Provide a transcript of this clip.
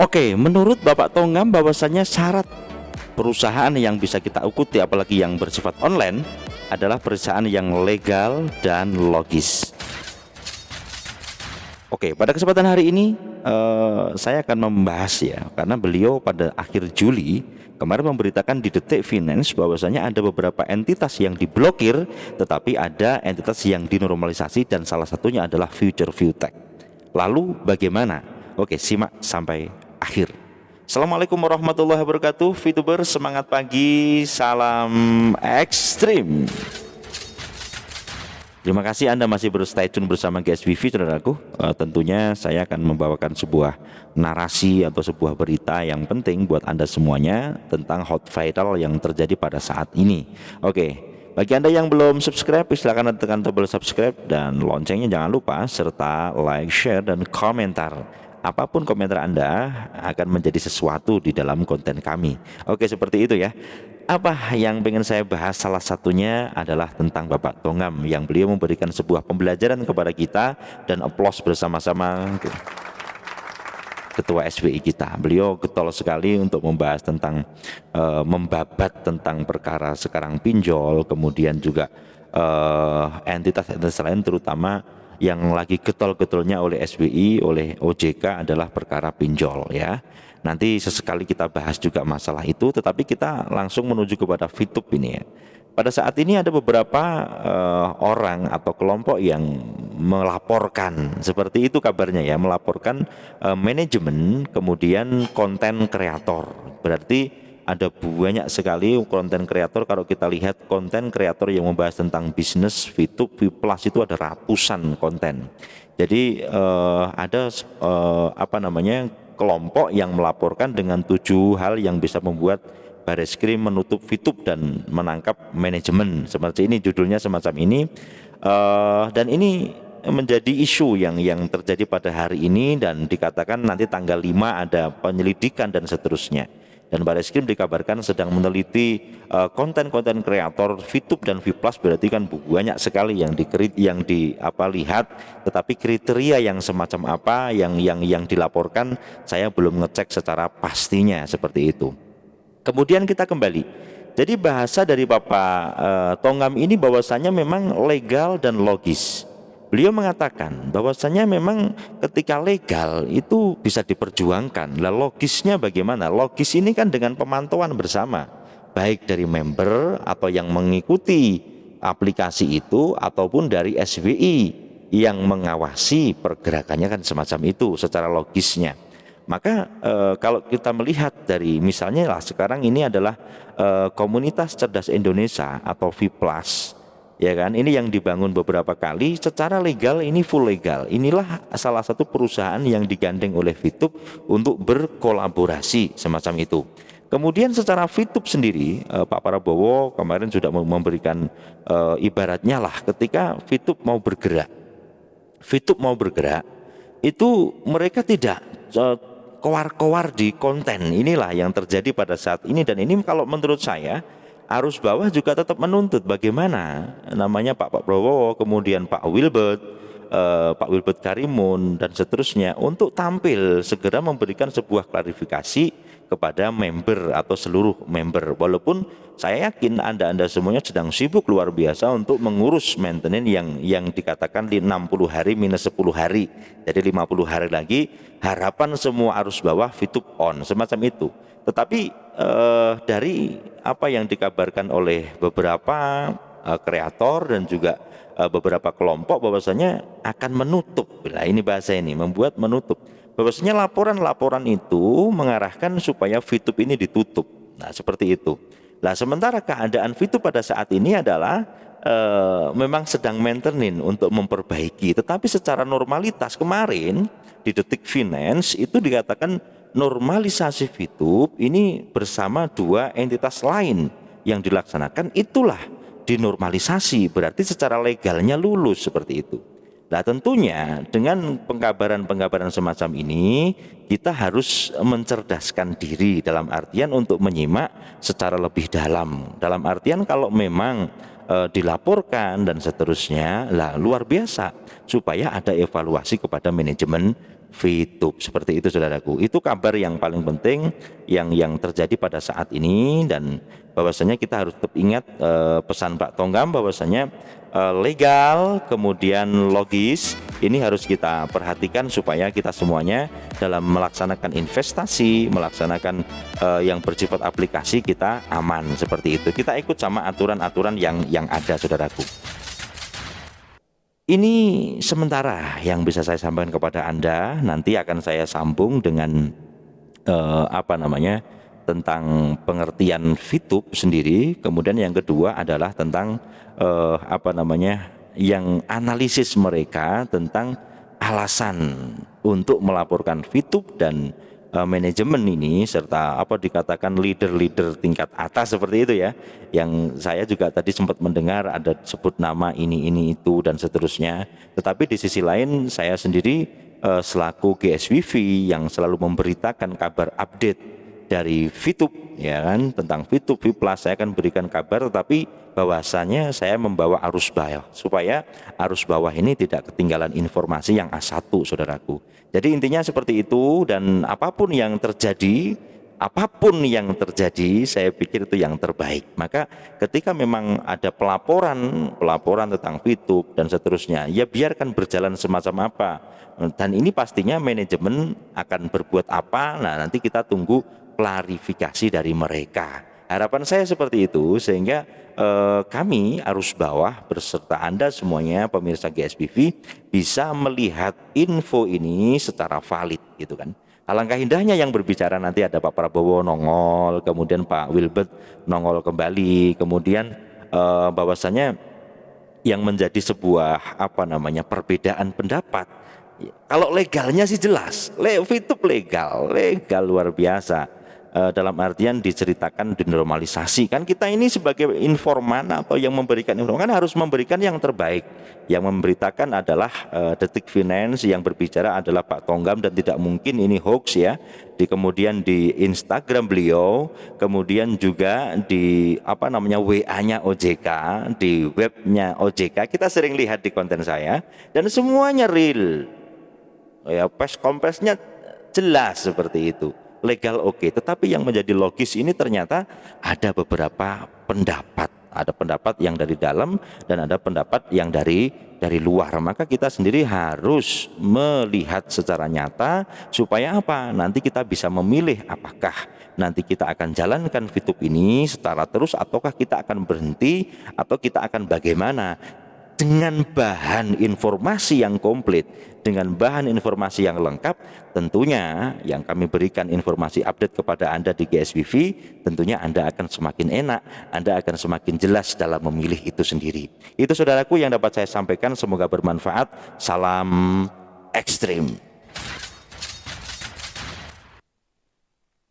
Oke, menurut Bapak Tongam bahwasannya syarat perusahaan yang bisa kita ikuti apalagi yang bersifat online adalah perusahaan yang legal dan logis. Oke, pada kesempatan hari ini saya akan membahas ya, karena beliau pada akhir Juli kemarin memberitakan di Detik Finance bahwasanya ada beberapa entitas yang diblokir, tetapi ada entitas yang dinormalisasi dan salah satunya adalah Future Viewtech. Lalu bagaimana? Oke, simak sampai akhir. Assalamualaikum warahmatullahi wabarakatuh, VTuber semangat pagi, salam ekstrim. Terima kasih Anda masih stay tune bersama GSBV, saudaraku. Tentunya saya akan membawakan sebuah narasi atau sebuah berita yang penting buat Anda semuanya tentang hot viral yang terjadi pada saat ini. Oke, bagi Anda yang belum subscribe, silahkan tekan tombol subscribe dan loncengnya jangan lupa, serta like, share, dan komentar. Apapun komentar Anda akan menjadi sesuatu di dalam konten kami. Oke, seperti itu ya. Apa yang pengen saya bahas, salah satunya adalah tentang Bapak Tongam yang beliau memberikan sebuah pembelajaran kepada kita dan applause bersama-sama Ketua SBI kita. Beliau getol sekali untuk membahas tentang membabat tentang perkara sekarang pinjol, kemudian juga entitas-entitas lain terutama yang lagi getol-getolnya oleh SBI, oleh OJK adalah perkara pinjol ya. Nanti sesekali kita bahas juga masalah itu, tetapi kita langsung menuju kepada VTube ini ya. Pada saat ini ada beberapa orang atau kelompok yang melaporkan, seperti itu kabarnya ya, melaporkan manajemen kemudian konten kreator. Berarti ada banyak sekali konten kreator. Kalau kita lihat konten kreator yang membahas tentang bisnis VTube, Vplus itu ada ratusan konten. Jadi ada kelompok yang melaporkan dengan 7 hal yang bisa membuat Bareskrim menutup VTube dan menangkap manajemen. Seperti ini judulnya, semacam ini. Dan ini menjadi isu yang terjadi pada hari ini, dan dikatakan nanti tanggal 5 ada penyelidikan dan seterusnya. Dan Bareskrim dikabarkan sedang meneliti konten-konten kreator VTube dan Vplus. Berarti kan banyak sekali yang lihat, tetapi kriteria yang semacam apa yang dilaporkan saya belum ngecek secara pastinya seperti itu. Kemudian kita kembali. Jadi bahasa dari Bapak Tongam ini bahwasanya memang legal dan logis. Beliau mengatakan bahwasanya memang ketika legal itu bisa diperjuangkan. Lah logisnya bagaimana? Logis ini kan dengan pemantauan bersama, baik dari member atau yang mengikuti aplikasi itu ataupun dari SBI yang mengawasi pergerakannya, kan semacam itu secara logisnya. Maka kalau kita melihat dari misalnya lah sekarang ini adalah komunitas cerdas Indonesia atau Vplus. Ya kan, ini yang dibangun beberapa kali secara legal, ini full legal. Inilah salah satu perusahaan yang digandeng oleh VTube untuk berkolaborasi semacam itu. Kemudian secara VTube sendiri, Pak Prabowo kemarin sudah memberikan ibaratnya lah, ketika VTube mau bergerak, itu mereka tidak kowar-kowar di konten. Inilah yang terjadi pada saat ini, dan ini kalau menurut saya arus bawah juga tetap menuntut bagaimana namanya Pak Prabowo, kemudian Pak Wilbert Karimun dan seterusnya untuk tampil segera memberikan sebuah klarifikasi kepada member atau seluruh member. Walaupun saya yakin Anda semuanya sedang sibuk luar biasa untuk mengurus maintenance yang dikatakan di 60 hari minus 10 hari. Jadi 50 hari lagi harapan semua arus bawah VTube on, semacam itu. Tetapi dari apa yang dikabarkan oleh beberapa kreator dan juga beberapa kelompok bahwasanya akan menutup. Nah, ini bahasa ini membuat menutup. Bahwasanya laporan-laporan itu mengarahkan supaya VTube ini ditutup. Nah, seperti itu. Nah, sementara keadaan VTube pada saat ini adalah memang sedang maintenance untuk memperbaiki. Tetapi secara normalitas kemarin di Detik Finance itu dikatakan normalisasi VTube ini bersama 2 entitas lain yang dilaksanakan, itulah dinormalisasi, berarti secara legalnya lulus seperti itu. Nah, tentunya dengan pengkabaran-pengkabaran semacam ini kita harus mencerdaskan diri dalam artian untuk menyimak secara lebih dalam. Dalam artian kalau memang dilaporkan dan seterusnya, lah luar biasa supaya ada evaluasi kepada manajemen Fitub. Seperti itu saudaraku. Itu kabar yang paling penting yang terjadi pada saat ini, dan bahwasanya kita harus tetap ingat pesan Pak Tonggam bahwasanya legal kemudian logis ini harus kita perhatikan supaya kita semuanya dalam melaksanakan investasi, melaksanakan yang bersifat aplikasi kita aman. Seperti itu. Kita ikut sama aturan-aturan yang ada saudaraku. Ini sementara yang bisa saya sampaikan kepada Anda. Nanti akan saya sambung dengan tentang pengertian Fitub sendiri. Kemudian yang kedua adalah tentang yang analisis mereka tentang alasan untuk melaporkan Fitub dan manajemen ini, serta dikatakan leader-leader tingkat atas seperti itu ya, yang saya juga tadi sempat mendengar ada sebut nama ini itu dan seterusnya. Tetapi di sisi lain saya sendiri selaku GSWV yang selalu memberitakan kabar update dari Fitub ya kan, tentang Fitub Fiplas saya akan berikan kabar, tetapi bahwasanya saya membawa arus bawah supaya arus bawah ini tidak ketinggalan informasi yang A1 saudaraku. Jadi intinya seperti itu, dan apapun yang terjadi saya pikir itu yang terbaik. Maka ketika memang ada pelaporan tentang Fitub dan seterusnya, ya biarkan berjalan semacam apa, dan ini pastinya manajemen akan berbuat apa, nah nanti kita tunggu klarifikasi dari mereka. Harapan saya seperti itu, sehingga kami arus bawah beserta Anda semuanya pemirsa GSBV bisa melihat info ini secara valid gitu kan. Alangkah indahnya yang berbicara nanti ada Pak Prabowo nongol, kemudian Pak Wilbert nongol kembali, kemudian bahwasanya yang menjadi sebuah perbedaan pendapat. Kalau legalnya sih jelas, Fitub legal luar biasa. Dalam artian diceritakan dinormalisasi, kan kita ini sebagai informan atau yang memberikan informasi kan harus memberikan yang terbaik. Yang memberitakan adalah Detik Finance, yang berbicara adalah Pak Tonggam, dan tidak mungkin ini hoax ya. Kemudian di Instagram beliau, kemudian juga di WA-nya OJK, di webnya OJK, kita sering lihat di konten saya, dan semuanya real ya, kompresnya jelas seperti itu. Legal oke, tetapi yang menjadi logis ini ternyata ada beberapa pendapat. Ada pendapat yang dari dalam dan ada pendapat yang dari luar. Maka kita sendiri harus melihat secara nyata supaya apa? Nanti kita bisa memilih apakah nanti kita akan jalankan Fitub ini secara terus, ataukah kita akan berhenti, atau kita akan bagaimana. Dengan bahan informasi yang komplit, dengan bahan informasi yang lengkap, tentunya yang kami berikan informasi update kepada Anda di GSBV, tentunya Anda akan semakin enak, Anda akan semakin jelas dalam memilih itu sendiri. Itu saudaraku yang dapat saya sampaikan, semoga bermanfaat. Salam ekstrim.